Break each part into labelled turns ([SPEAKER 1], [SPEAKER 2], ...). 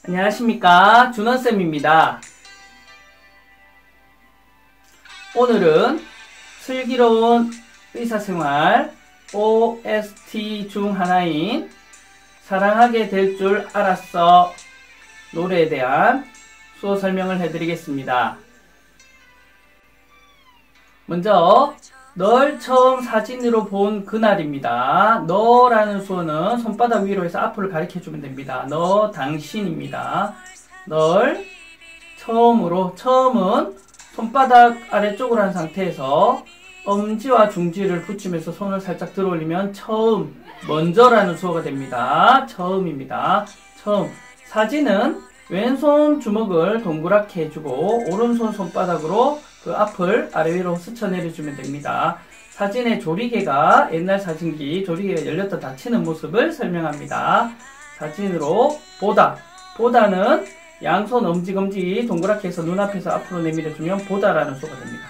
[SPEAKER 1] 안녕하십니까, 준원쌤입니다. 오늘은 슬기로운 의사생활 OST 중 하나인 사랑하게 될 줄 알았어 노래에 대한 수어 설명을 해드리겠습니다. 먼저 널 처음 사진으로 본 그날입니다. 너라는 수어는 손바닥 위로 해서 앞을 가리켜주면 됩니다. 너, 당신입니다. 널 처음은 손바닥 아래쪽으로 한 상태에서 엄지와 중지를 붙이면서 손을 살짝 들어 올리면 처음, 먼저라는 수어가 됩니다. 처음입니다. 처음. 사진은 왼손 주먹을 동그랗게 해주고 오른손 손바닥으로 그 앞을 아래 위로 스쳐 내려주면 됩니다. 사진의 조리개가 옛날 사진기 조리개가 열렸다 닫히는 모습을 설명합니다. 사진으로 보다. 보다는 양손 엄지검지 동그랗게 해서 눈앞에서 앞으로 내밀어주면 보다라는 수어가 됩니다.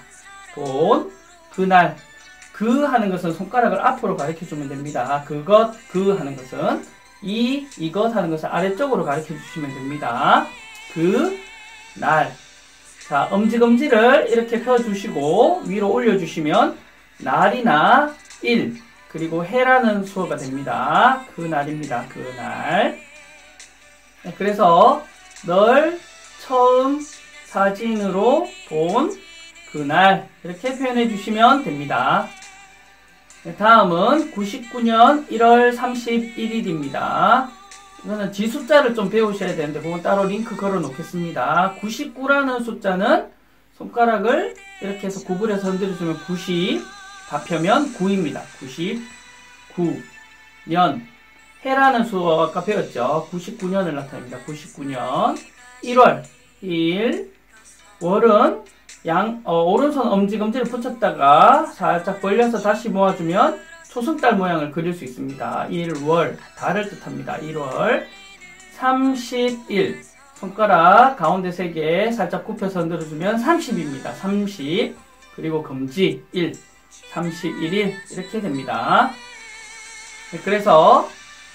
[SPEAKER 1] 본, 그날. 그 하는 것은 손가락을 앞으로 가리켜주면 됩니다. 그것, 그 하는 것은 이것 하는 것을 아래쪽으로 가리켜주시면 됩니다. 그, 날. 자, 엄지검지를 이렇게 펴주시고 위로 올려주시면 날이나 일, 그리고 해라는 수어가 됩니다. 그날입니다. 그날. 그래서 널 처음 사진으로 본 그날 이렇게 표현해 주시면 됩니다. 다음은 99년 1월 31일입니다. 이거는 지숫자를 좀 배우셔야 되는데 그건 따로 링크 걸어 놓겠습니다. 99라는 숫자는 손가락을 이렇게 해서 구부려서 흔들어주면 90, 다 펴면 9입니다. 99, 년. 해라는 수어 아까 배웠죠. 99년을 나타냅니다. 99년 1월 1, 월은 오른손 엄지검지를 붙였다가 살짝 벌려서 다시 모아주면 초승달 모양을 그릴 수 있습니다. 1월, 달을 뜻합니다. 1월 30일, 손가락 가운데 3개 살짝 굽혀서 흔들어주면 30입니다. 30, 그리고 검지 1, 31일 이렇게 됩니다. 그래서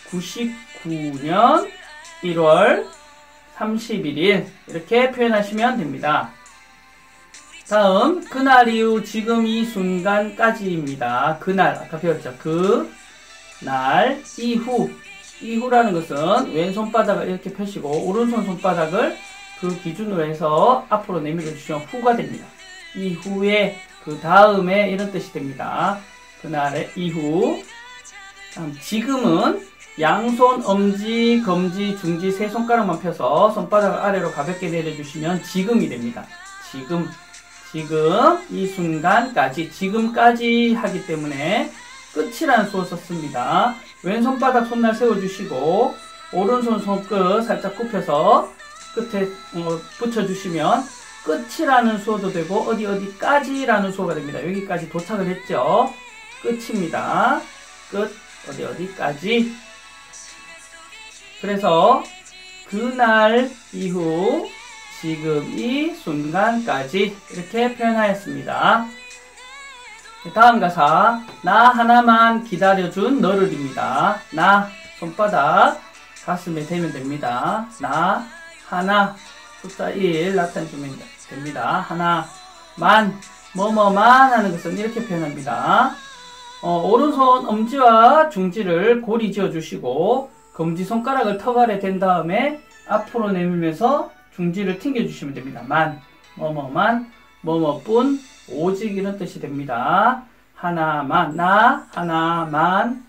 [SPEAKER 1] 99년 1월 31일 이렇게 표현하시면 됩니다. 다음, 그날 이후 지금 이 순간까지입니다. 그날, 아까 배웠죠. 그날 이후. 이후라는 것은 왼손바닥을 이렇게 펴시고 오른손 손바닥을 그 기준으로 해서 앞으로 내밀어 주시면 후가 됩니다. 이후에, 그 다음에 이런 뜻이 됩니다. 그날의 이후. 다음, 지금은 양손 엄지, 검지, 중지 세 손가락만 펴서 손바닥을 아래로 가볍게 내려주시면 지금이 됩니다. 지금 이 순간까지, 지금까지 하기 때문에 끝이라는 수어 썼습니다. 왼손바닥 손날 세워주시고 오른손 손끝 살짝 굽혀서 끝에 붙여주시면 끝이라는 수어도 되고 어디까지라는 수어가 됩니다. 여기까지 도착을 했죠. 끝입니다. 끝, 어디까지. 그래서 그날 이후 지금 이 순간까지 이렇게 표현하였습니다. 다음 가사, 나 하나만 기다려준 너를입니다. 나, 손바닥 가슴에 대면 됩니다. 나, 하나, 숫자 1 나타내주면 됩니다. 하나만, 뭐뭐만 하는 것은 이렇게 표현합니다. 오른손 엄지와 중지를 고리 지어주시고 검지손가락을 턱 아래 댄 다음에 앞으로 내밀면서 중지를 튕겨주시면 됩니다. 만, 뭐뭐만, 뭐뭐뿐, 오직 이런 뜻이 됩니다. 하나만, 나, 하나만,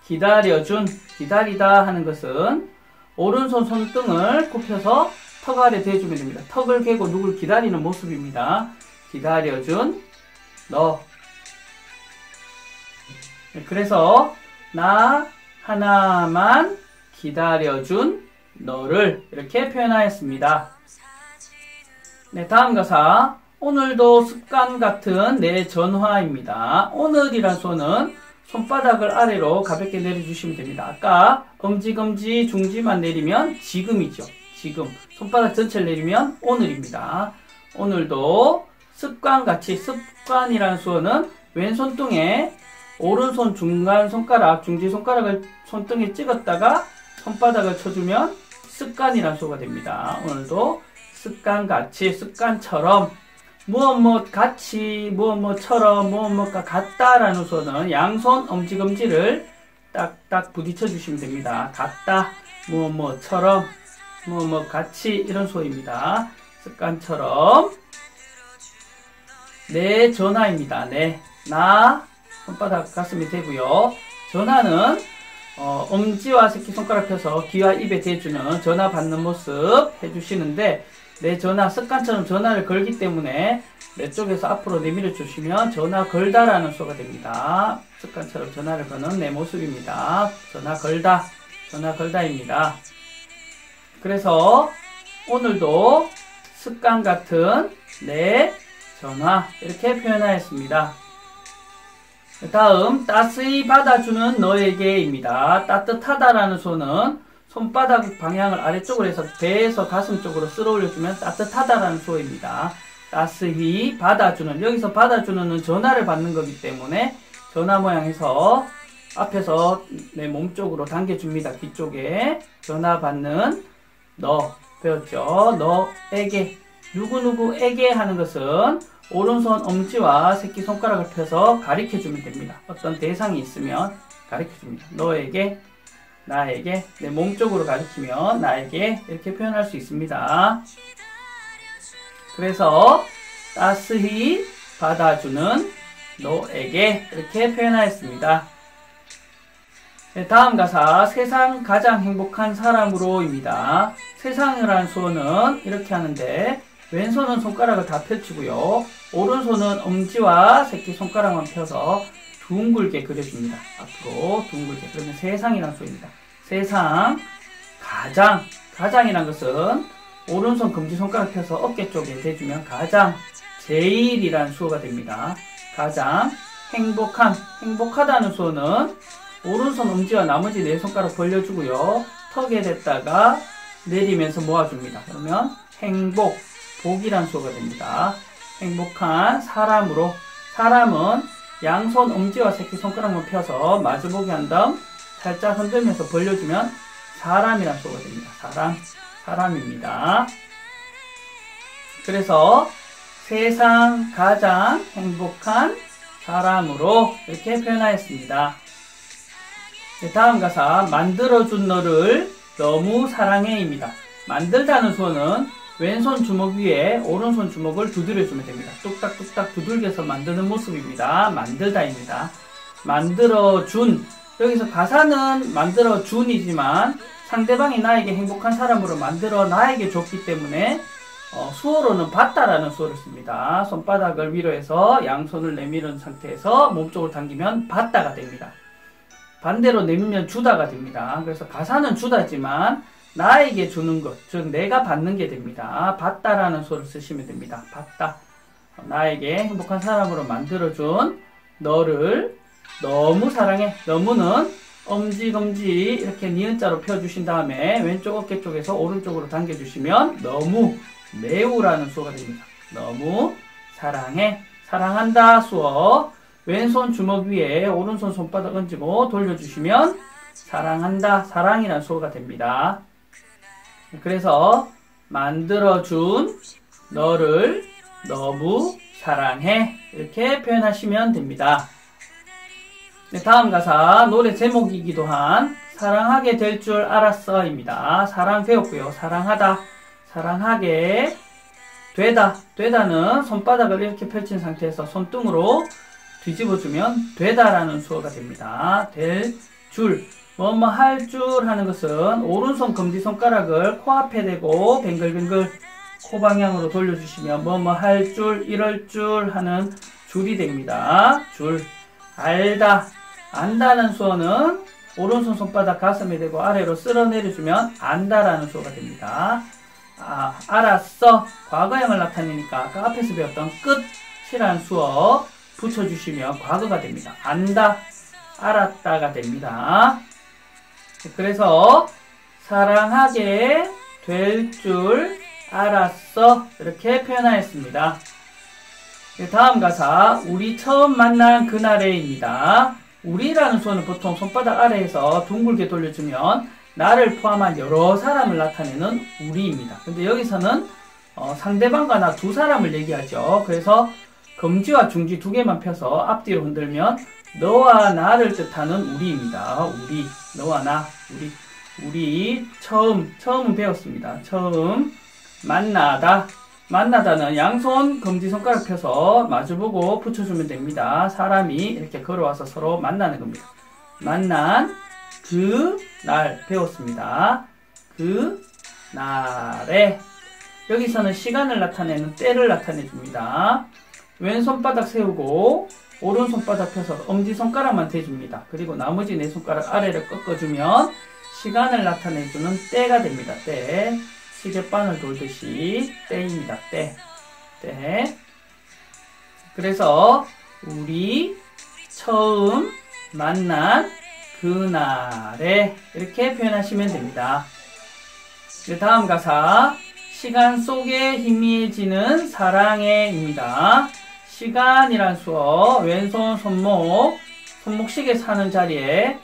[SPEAKER 1] 기다려준, 기다리다 하는 것은 오른손 손등을 굽혀서 턱 아래 대주면 됩니다. 턱을 개고 누굴 기다리는 모습입니다. 기다려준, 너. 그래서 나 하나만 기다려준 너를 이렇게 표현하였습니다. 네, 다음 가사, 오늘도 습관 같은 내 전화입니다. 오늘이란 수어는 손바닥을 아래로 가볍게 내려주시면 됩니다. 아까 엄지검지 중지만 내리면 지금이죠. 지금. 손바닥 전체를 내리면 오늘입니다. 오늘도 습관같이, 습관이라는 수어는 왼손등에 오른손 중간 손가락, 중지 손가락을 손등에 찍었다가 손바닥을 쳐주면 습관이라는 수어가 됩니다. 오늘도 습관같이, 습관처럼, 같이, 무엇처럼, 무엇과 같다라는 수어는 양손 엄지검지를 딱딱 부딪혀 주시면 됩니다. 같다, 무엇처럼, 같이 이런 수어입니다. 습관처럼. 내 전화입니다. 네, 나 손바닥 가슴이 되고요. 전화는 엄지와 새끼손가락 펴서 귀와 입에 대주는 전화 받는 모습 해주시는데, 내 전화, 습관처럼 전화를 걸기 때문에 내 쪽에서 앞으로 내밀어 주시면 전화 걸다라는 수어가 됩니다. 습관처럼 전화를 거는 내 모습입니다. 전화 걸다입니다. 그래서 오늘도 습관 같은 내 전화 이렇게 표현하였습니다. 다음 따스히 받아주는 너에게입니다. 따뜻하다라는 수어는 손바닥 방향을 아래쪽으로 해서 배에서 가슴 쪽으로 쓸어 올려주면 따뜻하다라는 수어입니다. 따스히 받아주는, 여기서 받아주는은 전화를 받는 거기 때문에 전화 모양에서 앞에서 내 몸 쪽으로 당겨줍니다. 귀 쪽에. 전화 받는 너 배웠죠? 너에게, 누구누구에게 하는 것은 오른손 엄지와 새끼손가락을 펴서 가리켜주면 됩니다. 어떤 대상이 있으면 가리켜줍니다. 너에게, 나에게, 내 몸 쪽으로 가리키면 나에게 이렇게 표현할 수 있습니다. 그래서 따스히 받아주는 너에게 이렇게 표현하였습니다. 네, 다음 가사 세상 가장 행복한 사람으로입니다. 세상이라는 수어는 이렇게 하는데 왼손은 손가락을 다 펼치고요. 오른손은 엄지와 새끼손가락만 펴서 둥글게 그려줍니다. 앞으로 둥글게. 그러면 세상이라는 수어입니다. 세상, 가장이라는 것은 오른손 검지손가락 펴서 어깨 쪽에 대주면 가장, 제일이라는 수어가 됩니다. 가장, 행복하다는 수어는 오른손 엄지와 나머지 네 손가락 벌려주고요. 턱에 댔다가 내리면서 모아줍니다. 그러면 복이라는 수어가 됩니다. 행복한 사람으로, 사람은 양손 엄지와 새끼손가락만 펴서 마주보기 한 다음 살짝 흔들면서 벌려주면 사람이라는 수어가 됩니다. 사람입니다. 그래서 세상 가장 행복한 사람으로 이렇게 표현하였습니다. 네, 다음 가사 만들어준 너를 너무 사랑해입니다. 만들다는 수어는 왼손 주먹 위에 오른손 주먹을 두드려주면 됩니다. 뚝딱뚝딱 두들겨서 만드는 모습입니다. 만들다입니다. 만들어준, 여기서 가사는 만들어준이지만 상대방이 나에게 행복한 사람으로 만들어 나에게 줬기 때문에 수어로는 받다라는 수어를 씁니다. 손바닥을 위로 해서 양손을 내밀은 상태에서 몸쪽으로 당기면 받다가 됩니다. 반대로 내밀면 주다가 됩니다. 그래서 가사는 주다지만 나에게 주는 것, 즉 내가 받는 게 됩니다. 받다라는 수어를 쓰시면 됩니다. 받다. 나에게 행복한 사람으로 만들어준 너를 너무 사랑해. 너무는 엄지검지 이렇게 니은자로 펴주신 다음에 왼쪽 어깨 쪽에서 오른쪽으로 당겨주시면 너무, 매우라는 수어가 됩니다. 너무 사랑해. 사랑한다 수어. 왼손 주먹 위에 오른손 손바닥 얹고 돌려주시면 사랑한다, 사랑이라는 수어가 됩니다. 그래서 만들어준 너를 너무 사랑해 이렇게 표현하시면 됩니다. 네, 다음 가사 노래 제목이기도 한 사랑하게 될 줄 알았어 입니다. 사랑 배웠고요. 사랑하다, 사랑하게 되다는 손바닥을 이렇게 펼친 상태에서 손등으로 뒤집어주면 되다라는 수어가 됩니다. 될 줄, 할 줄 하는 것은 오른손 검지손가락을 코앞에 대고 뱅글뱅글 코 방향으로 돌려주시면 할 줄, 이럴 줄 하는 줄이 됩니다. 줄. 알다, 안다는 수어는 오른손 손바닥 가슴에 대고 아래로 쓸어 내려주면 안다라는 수어가 됩니다. 알았어. 과거형을 나타내니까 아까 앞에서 배웠던 끝이라는 수어 붙여주시면 과거가 됩니다. 안다, 알았다가 됩니다. 그래서 사랑하게 될 줄 알았어 이렇게 표현하였습니다. 다음 가사 우리 처음 만난 그날에입니다. 우리라는 수어는 보통 손바닥 아래에서 둥글게 돌려주면 나를 포함한 여러 사람을 나타내는 우리입니다. 근데 여기서는 상대방과 나 두 사람을 얘기하죠. 그래서 검지와 중지 두 개만 펴서 앞뒤로 흔들면 너와 나를 뜻하는 우리입니다. 우리, 너와 나, 우리 처음은 배웠습니다. 처음 만나다. 만나다는 양손 검지손가락 펴서 마주보고 붙여주면 됩니다. 사람이 이렇게 걸어와서 서로 만나는 겁니다. 만난 그 날 배웠습니다. 그 날에 여기서는 시간을 나타내는 때를 나타내 줍니다. 왼손바닥 세우고 오른손바닥 펴서 엄지손가락만 대줍니다. 그리고 나머지 네 손가락 아래를 꺾어주면 시간을 나타내주는 때가 됩니다. 때. 시계바늘 돌듯이 때입니다. 때. 그래서 우리 처음 만난 그날에 이렇게 표현하시면 됩니다. 다음 가사 시간 속에 희미해지는 사랑에입니다. 시간이란 수어 왼손 손목시계 사는 자리에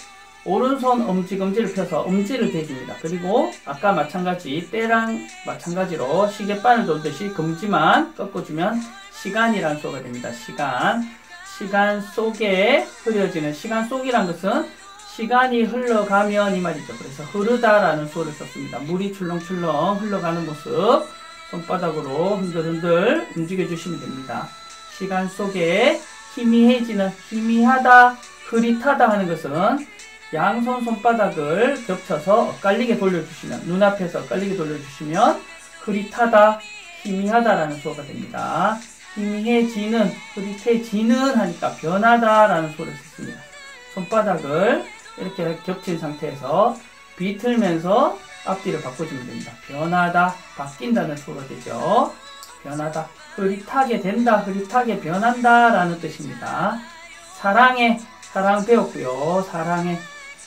[SPEAKER 1] 오른손 엄지를 펴서 엄지를 대줍니다. 그리고 아까 마찬가지 때랑 마찬가지로 시계바늘 돌듯이 검지만 꺾어주면 시간이란 수어가 됩니다. 시간 속에 흐려지는 시간 속이란 것은 시간이 흘러가면 이 말이죠. 그래서 흐르다라는 수어를 썼습니다. 물이 출렁출렁 흘러가는 모습 손바닥으로 흔들흔들 움직여주시면 됩니다. 시간 속에 희미해지는 희미하다, 흐릿하다 하는 것은 양손 손바닥을 겹쳐서 엇갈리게 돌려주시면 눈앞에서 엇갈리게 돌려주시면 흐릿하다, 희미하다라는 수어가 됩니다. 희미해지는, 흐릿해지는 하니까 변하다라는 수어를 썼습니다. 손바닥을 이렇게 겹친 상태에서 비틀면서 앞뒤를 바꿔주면 됩니다. 변하다, 바뀐다는 수어가 되죠. 변하다, 흐릿하게 된다, 흐릿하게 변한다 라는 뜻입니다. 사랑해, 사랑 배웠고요. 사랑해.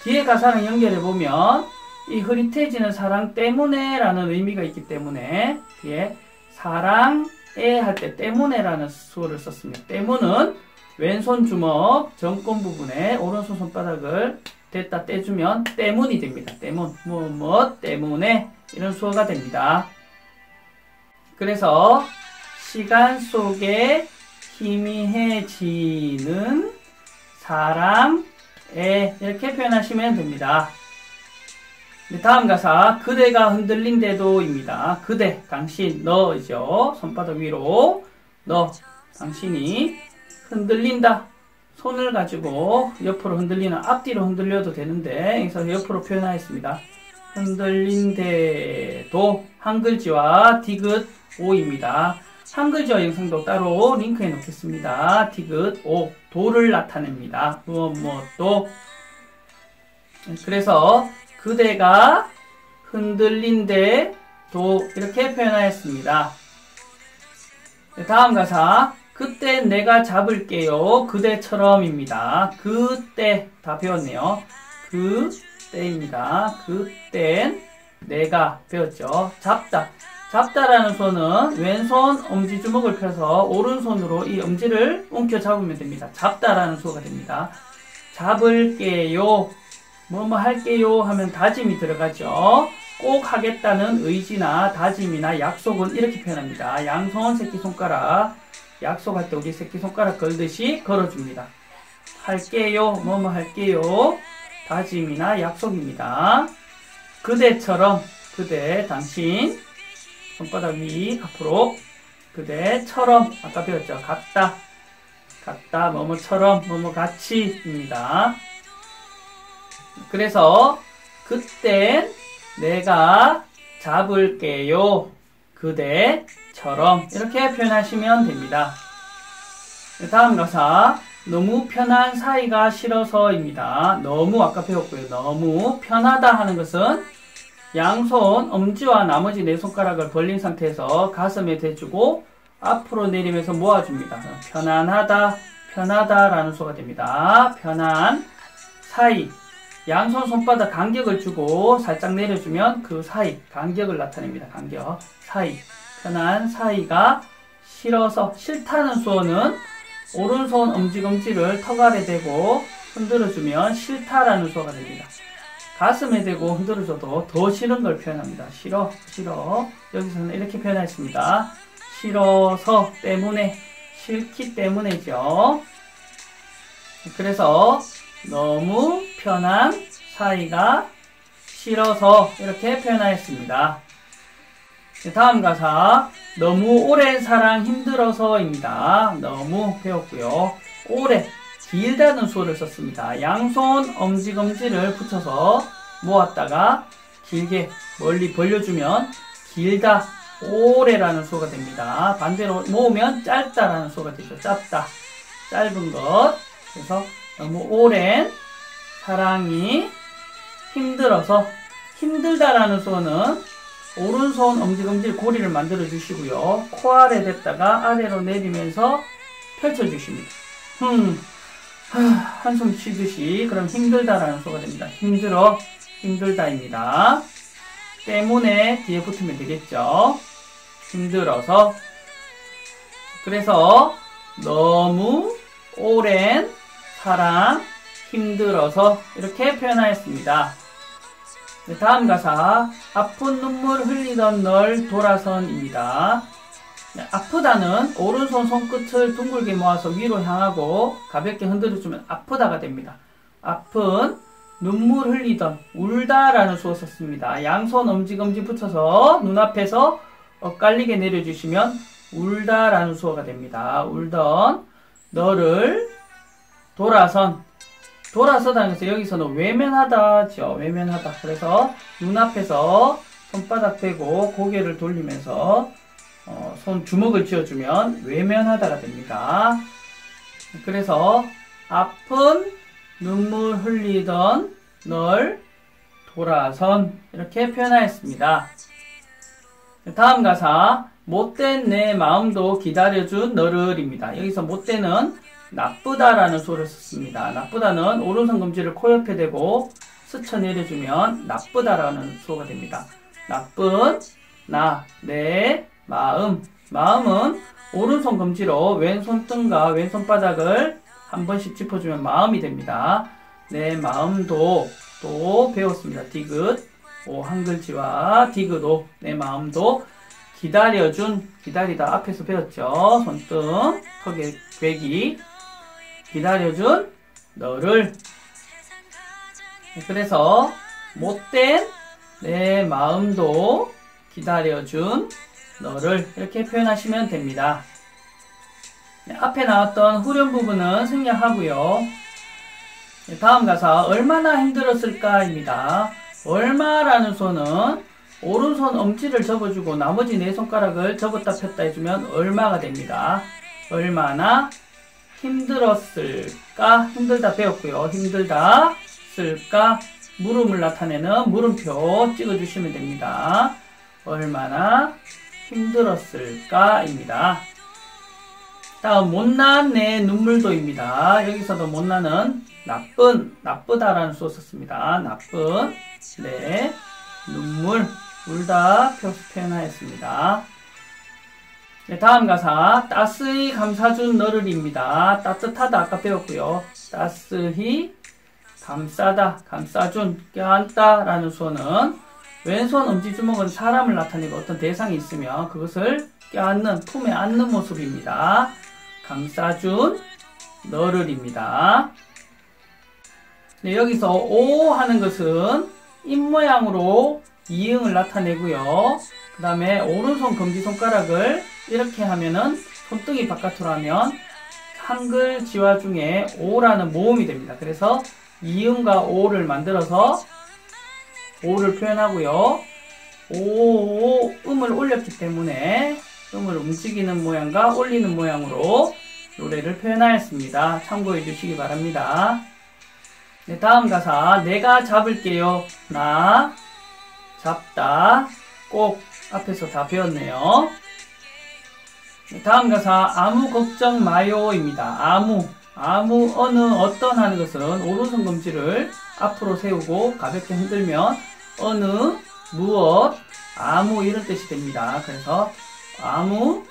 [SPEAKER 1] 뒤에 가사랑 연결해보면 이 흐릿해지는 사랑 때문에 라는 의미가 있기 때문에 뒤에 사랑해 할 때 때문에 라는 수어를 썼습니다. 때문은 왼손 주먹 정권 부분에 오른손 손바닥을 댔다 떼주면 때문이 됩니다. 때문, 뭐 때문에 이런 수어가 됩니다. 그래서 시간 속에 희미해지는 사랑에 이렇게 표현하시면 됩니다. 다음 가사 그대가 흔들린대도입니다. 그대, 당신, 너이죠. 손바닥 위로 너, 당신이 흔들린다. 손을 가지고 옆으로 흔들리는 앞뒤로 흔들려도 되는데 여기서 옆으로 표현하였습니다. 흔들린대도 한글지와 디귿 오입니다. 한글지와 영상도 따로 링크해 놓겠습니다. 디귿 오, 도를 나타냅니다. 무엇도. 그래서 그대가 흔들린대도 이렇게 표현하였습니다. 다음 가사 그때 내가 잡을게요. 그대처럼입니다. 그때 다 배웠네요. 그때입니다. 그땐 내가 배웠죠. 잡다. 잡다라는 수어는 왼손 엄지주먹을 펴서 오른손으로 이 엄지를 움켜 잡으면 됩니다. 잡다라는 수어가 됩니다. 잡을게요. 뭐뭐 할게요 하면 다짐이 들어가죠. 꼭 하겠다는 의지나 다짐이나 약속은 이렇게 표현합니다. 양손 새끼손가락 약속할 때 우리 새끼손가락 걸듯이 걸어줍니다. 할게요. 뭐뭐 할게요. 다짐이나 약속입니다. 그대처럼 그대 당신 손바닥 위 앞으로 그대처럼 아까 배웠죠. 같다 뭐뭐처럼 뭐뭐 같이입니다. 그래서 그땐 내가 잡을게요. 그대처럼 이렇게 표현하시면 됩니다. 다음 가사 너무 편한 사이가 싫어서입니다. 너무 아까 배웠고요. 너무 편하다 하는 것은 양손 엄지와 나머지 네 손가락을 벌린 상태에서 가슴에 대주고 앞으로 내리면서 모아줍니다. 편하다라는 수가 됩니다. 편한 사이 양손 손바닥 간격을 주고 살짝 내려주면 그 사이 간격을 나타냅니다. 간격 사이 편한 사이가 싫어서 싫다는 수어는 오른손 엄지검지를 턱 아래 대고 흔들어주면 싫다라는 수어가 됩니다. 가슴에 대고 흔들어줘도 더 싫은 걸 표현합니다. 싫어, 싫어. 여기서는 이렇게 표현했습니다. 싫어서, 때문에, 싫기 때문이죠. 그래서 너무 편한 사이가 싫어서 이렇게 표현하였습니다. 다음 가사 너무 오랜 사랑 힘들어서입니다. 너무 배웠고요. 오래, 길다는 수어를 썼습니다. 양손 엄지검지를 붙여서 모았다가 길게 멀리 벌려주면 길다, 오래라는 수어가 됩니다. 반대로 모으면 짧다라는 수어가 되죠. 짧다, 짧은 것. 그래서 너무 오랜 사랑이 힘들어서, 힘들다라는 수어는 오른손 엄지검지 고리를 만들어 주시고요. 코 아래 댔다가 아래로 내리면서 펼쳐 주십니다. 한숨 쉬듯이. 그럼 힘들다라는 수어가 됩니다. 힘들어, 힘들다입니다. 때문에 뒤에 붙으면 되겠죠. 힘들어서. 그래서 너무 오랜 사랑 힘들어서 이렇게 표현하였습니다. 다음 가사 아픈 눈물 흘리던 널 돌아선입니다. 아프다는 오른손 손끝을 둥글게 모아서 위로 향하고 가볍게 흔들어주면 아프다가 됩니다. 아픈 눈물 흘리던, 울다라는 수어 썼습니다. 양손 엄지검지 붙여서 눈앞에서 엇갈리게 내려주시면 울다라는 수어가 됩니다. 울던 너를 돌아서다는 것은 여기서는 외면하다죠. 외면하다. 그래서 눈앞에서 손바닥 대고 고개를 돌리면서 손 주먹을 쥐어주면 외면하다가 됩니다. 그래서 아픈 눈물 흘리던 널 돌아선 이렇게 표현하였습니다. 다음 가사 못된 내 마음도 기다려준 너를입니다. 여기서 못된은 나쁘다라는 수어를 썼습니다. 나쁘다는 오른손 검지를 코 옆에 대고 스쳐 내려주면 나쁘다라는 수어가 됩니다. 나쁜 나, 내 마음. 마음은 오른손 검지로 왼손등과 왼손바닥을 한 번씩 짚어주면 마음이 됩니다. 내 마음도 또 배웠습니다. 디귿, 한 글지와 디귿도 내 마음도 기다려준, 기다리다 앞에서 배웠죠. 손등, 턱의 괴기. 기다려준 너를. 그래서 못된 내 마음도 기다려준 너를 이렇게 표현하시면 됩니다. 앞에 나왔던 후렴 부분은 생략하고요. 다음 가사 얼마나 힘들었을까입니다. 얼마라는 수어는 오른손 엄지를 접어주고 나머지 네 손가락을 접었다 폈다 해주면 얼마가 됩니다. 얼마나 힘들었을까? 힘들다 배웠고요. 힘들다 쓸까? 물음을 나타내는 물음표 찍어주시면 됩니다. 얼마나 힘들었을까? 입니다. 다음 못난 내 눈물도입니다. 여기서도 못난은 나쁜, 나쁘다라는 수어 썼습니다. 나쁜 내 눈물, 울다 표현하였습니다. 다음 가사 따스히 감싸준 너를입니다. 따뜻하다 아까 배웠고요. 따스히 감싸다, 감싸준, 껴안다 라는 수어는 왼손 엄지주먹은 사람을 나타내고 어떤 대상이 있으면 그것을 껴안는, 품에 안는 모습입니다. 감싸준 너를입니다. 네, 여기서 오 하는 것은 입모양으로 이응을 나타내고요. 그 다음에 오른손 검지손가락을 이렇게 하면은 손등이 바깥으로 하면 한글 지화 중에 오라는 모음이 됩니다. 그래서 이응과 오를 만들어서 오를 표현하고요. 오, 음을 올렸기 때문에 음을 움직이는 모양과 올리는 모양으로 노래를 표현하였습니다. 참고해 주시기 바랍니다. 네, 다음 가사 내가 잡을게요. 나 잡다 꼭 앞에서 다 배웠네요. 네, 다음 가사 아무 걱정 마요입니다. 아무 어느 어떤 하는 것은 오른손 검지를 앞으로 세우고 가볍게 흔들면 어느 무엇 아무 이런 뜻이 됩니다. 그래서 아무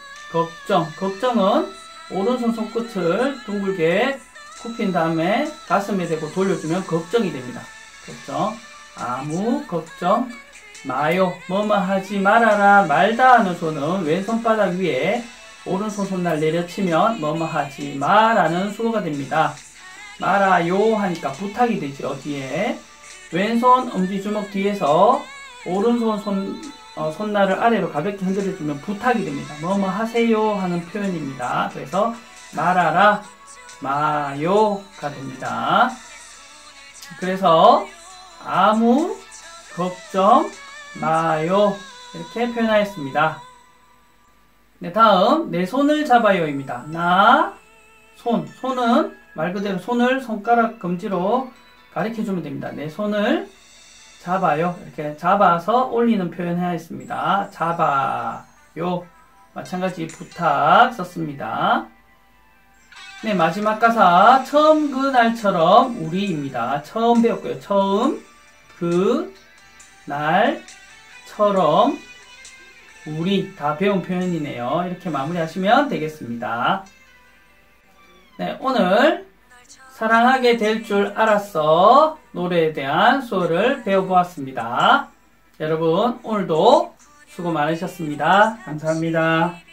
[SPEAKER 1] 걱정은 오른손 손끝을 둥글게 굽힌 다음에 가슴에 대고 돌려주면 걱정이 됩니다. 걱정 아무 걱정 마요. 뭐뭐 하지 말아라 말다 하는 소는 왼손바닥 위에 오른손 손날 내려치면 뭐뭐 하지 마라는 수어가 됩니다. 말아요 하니까 부탁이 되죠. 뒤에 왼손 엄지주먹 뒤에서 오른손 손날을 아래로 가볍게 흔들어주면 부탁이 됩니다. 뭐뭐 하세요 하는 표현입니다. 그래서 말아라 마요가 됩니다. 그래서 아무 걱정 마요 이렇게 표현하였습니다. 네, 다음 내 손을 잡아요입니다. 손은 말 그대로 손을 손가락 검지로 가리켜주면 됩니다. 내 손을 잡아요. 이렇게 잡아서 올리는 표현 하였습니다. 잡아요. 마찬가지 부탁 썼습니다. 네, 마지막 가사 처음 그 날처럼 우리입니다. 처음 배웠고요. 처음 그 날처럼 우리 다 배운 표현이네요. 이렇게 마무리하시면 되겠습니다. 네, 오늘 사랑하게 될 줄 알았어 노래에 대한 수어를 배워보았습니다. 여러분 오늘도 수고 많으셨습니다. 감사합니다.